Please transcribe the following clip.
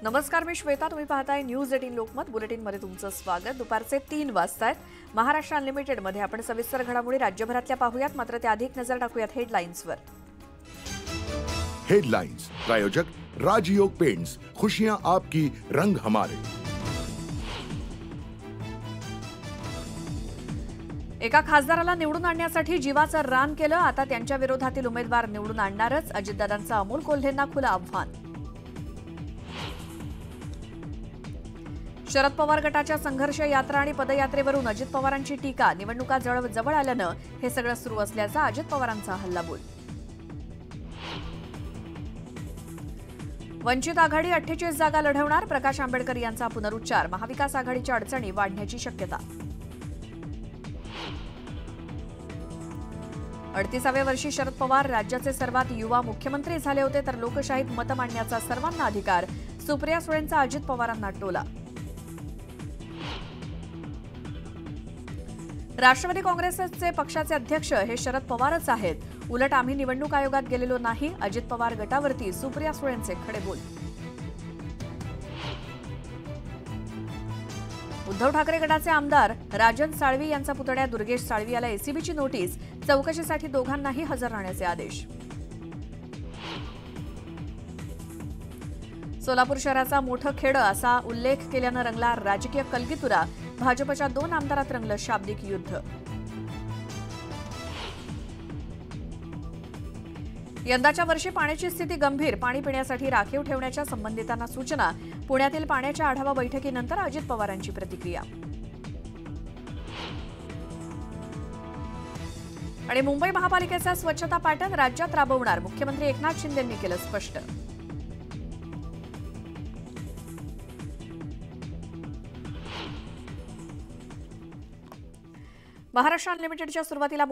नमस्कार, मी श्वेता. तुम्ही पाहताय न्यूज 18 लोकमत. बुलेटिनमध्ये तुमचं स्वागत. दुपारचे 3 वाजतायत. महाराष्ट्र अनलिमिटेडमध्ये आपण सविस्तर घडामोडी राज्यभरातल्या पाहूयात, मात्र त्याआधी एक नजर टाकूयात हेडलाईन्सवर. हेडलाइंस प्रायोजक राजयोग पेंट्स, खुशियां आपकी, रंग हमारे. एका खासदाराला निवडून आणण्यासाठी जीवाचं रान केलं. आता त्यांच्या विरोधातील उमेदवार निवडून आणणारच. अजितदादांचं अमोल कोल्हेंना खुलं आव्हान. शरद पवार गटाच्या संघर्ष यात्रा आणि पदयात्रेवरून अजित पवारांची टीका. निवडणुका जवळ आल्यानं हे सगळं सुरू असल्याचा अजित पवारांचा हल्लाबोल. वंचित आघाडी 48 जागा लढवणार. प्रकाश आंबेडकर यांचा पुनरुच्चार. महाविकास आघाडीच्या अडचणी वाढण्याची शक्यता. 38व्या वर्षी शरद पवार राज्याचे सर्वात युवा मुख्यमंत्री झाले होते, तर लोकशाहीत मत मांडण्याचा सर्वांना अधिकार. सुप्रिया सुळेंचा अजित पवारांना टोला. राष्ट्रवादी काँग्रेसचे पक्षाचे अध्यक्ष हे शरद पवारच आहेत. उलट आम्ही निवडणूक आयोगात गेलेलो नाही. अजित पवार गटावरती सुप्रिया सुळेंचे खडे बोल. उद्धव ठाकरे गटाचे आमदार राजन साळवी यांचा पुतण्या दुर्गेश साळवी याला एसीबीची नोटीस. चौकशीसाठी दोघांनाही हजर राहण्याचे आदेश. सोलापूर शहराचा मोठं खेडं असा उल्लेख केल्यानं रंगला राजकीय कलगीतुरा. भाजपच्या 2 आमदारात रंगलं शाब्दिक युद्ध. यंदाच्या वर्षी पाण्याची स्थिती गंभीर. पाणी पिण्यासाठी राखीव ठेवण्याच्या संबंधितांना सूचना. पुण्यातील पाण्याच्या आढावा बैठकीनंतर अजित पवारांची प्रतिक्रिया. आणि मुंबई महापालिकेचा स्वच्छता पॅटर्न राज्यात राबवणार. मुख्यमंत्री एकनाथ शिंदेंनी केलं स्पष्ट. महाराष्ट्र अनलिमिटेडच्या सुरुवातीला